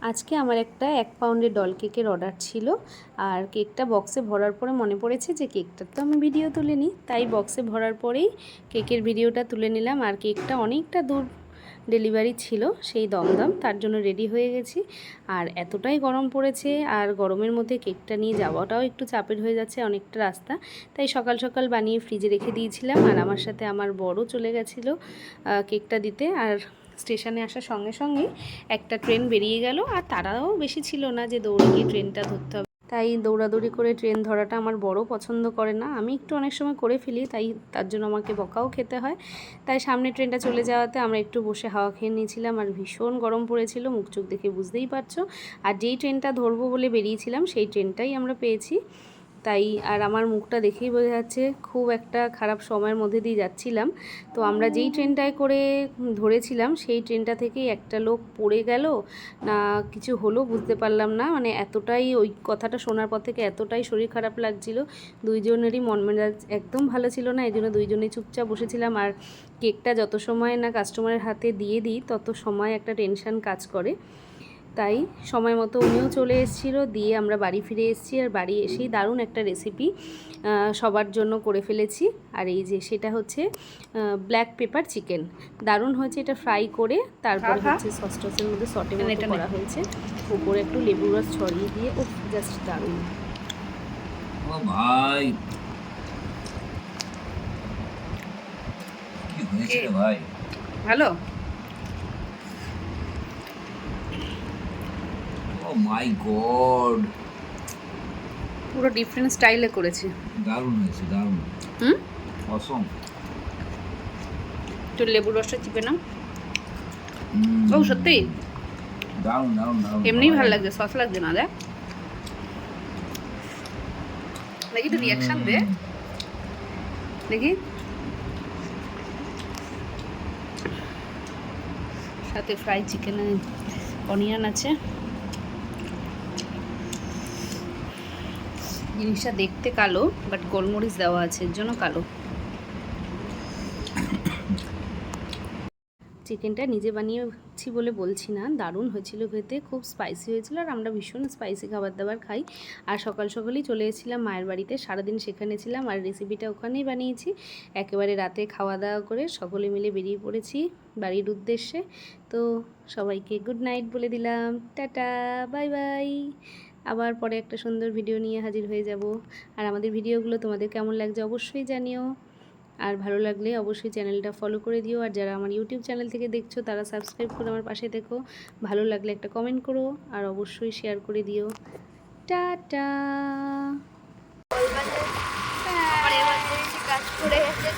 আজকে আমার একটা 1 পাউন্ডের ডল কেকের অর্ডার ছিল। আর কেকটা বক্সে ভরার পরে মনে পড়েছে যে কেকটার তো আমি ভিডিও তুলে নিই, তাই বক্সে ভরার পরেই কেকের ভিডিওটা তুলে নিলাম। আর কেকটা অনেকটা দূর ডেলিভারি ছিল, সেই দমদম, তার জন্য রেডি হয়ে গেছি। আর এতটাই গরম পড়েছে, আর গরমের মধ্যে কেকটা নিয়ে যাওয়াটাও একটু চাপের হয়ে যাচ্ছে, অনেকটা রাস্তা। তাই সকাল সকাল বানিয়ে ফ্রিজে রেখে দিয়েছিলাম। আর আমার সাথে আমার বড় চলে গেছিলো কেকটা দিতে। আর স্টেশনে আসার সঙ্গে সঙ্গেই একটা ট্রেন বেরিয়ে গেল। আর তারাও বেশি ছিল না যে দৌড়ে গিয়ে ট্রেনটা ধরতে হবে, তাই দৌড়াদৌড়ি করে ট্রেন ধরাটা আমার বড় পছন্দ করে না। আমি একটু অনেক সময় করে ফেলি, তাই তার জন্য আমাকে বকাও খেতে হয়। তাই সামনে ট্রেনটা চলে যাওয়াতে আমরা একটু বসে হাওয়া খেয়ে নিয়েছিলাম। আর ভীষণ গরম পড়েছিল, মুখ চোখ দেখে বুঝতেই পারছো। আর যেই ট্রেনটা ধরবো বলে বেরিয়েছিলাম সেই ট্রেনটাই আমরা পেয়েছি। তাই আর আমার মুখটা দেখেই বোঝা যাচ্ছে খুব একটা খারাপ সময়ের মধ্যে দিয়ে যাচ্ছিলাম। তো আমরা যেই ট্রেনটায় করে ধরেছিলাম সেই ট্রেনটা থেকেই একটা লোক পড়ে গেল না কিছু হলো বুঝতে পারলাম না। মানে এতটাই ওই কথাটা শোনার পর থেকে এতটাই শরীর খারাপ লাগছিল, দুইজনেরই মন মেজাজ একদম ভালো ছিল না। এই জন্য দুইজনেই চুপচাপ বসেছিলাম। আর কেকটা যত সময় না কাস্টমারের হাতে দিয়ে দিই তত সময় একটা টেনশন কাজ করে। তাই সময় মতো উনিও চলে এসেছিলো, দিয়ে আমরা বাড়ি ফিরে এসেছি। আর বাড়ি এসেই দারুণ একটা রেসিপি সবার জন্য করে ফেলেছি। আর এই যে সেটা হচ্ছে ব্ল্যাক পেপার চিকেন। দারুণ হয়েছে, এটা ফ্রাই করে তারপরে হচ্ছে সস টসের মধ্যে সটে মতো করা হয়েছে, উপরে একটু লেবুর রস ছড়িয়ে দিয়ে। ও জাস্ট দারুণ। ও ভাই, কি হয়েছে রে ভাই? ভালো। ও মাই গড, পুরো ডিফারেন্ট স্টাইলে করেছে। দারুণ হয়েছে, দারুণ। অসম। একটু লেবুর রসটা চিপে নাও। ও সত্যি দারুণ দারুণ দারুণ। এমনিই ভালো লাগছে, সস লাগছে না। দেখ দেখি তো রিয়াকশন দে, দেখি। সাথে ফ্রাই চিকেন, অনিয়ন আছে। জিনিসটা দেখতে কালো, বাট গোলমরিচ দেওয়া আছে, এর জন্য কালো। চিকেনটা নিজে বানিয়েছি বলে বলছি না, দারুণ হয়েছিল খেতে, খুব স্পাইসি হয়েছিল। আর আমরা ভীষণ স্পাইসি খাবার দাবার খাই। আর সকাল সকালেই চলে এসেছিলাম মায়ের বাড়িতে, সারাদিন সেখানে ছিলাম। আর রেসিপিটা ওখানেই বানিয়েছি। একেবারে রাতে খাওয়া দাওয়া করে সকলে মিলে বেরিয়ে পড়েছি বাড়ির উদ্দেশ্যে। তো সবাইকে গুড নাইট বলে দিলাম, টাটা, বাই বাই। আবার পরে একটা সুন্দর ভিডিও নিয়ে হাজির হয়ে যাব। আর আমাদের ভিডিওগুলো তোমাদের কেমন লাগছে অবশ্যই জানিও। আর ভালো লাগলে অবশ্যই চ্যানেলটা ফলো করে দিও। আর যারা আমার ইউটিউব চ্যানেল থেকে দেখছো তারা সাবস্ক্রাইব করে আমার পাশে দেখো। ভালো লাগলে একটা কমেন্ট করো, আর অবশ্যই শেয়ার করে দিও। টাটা। কাজ করে গেছে।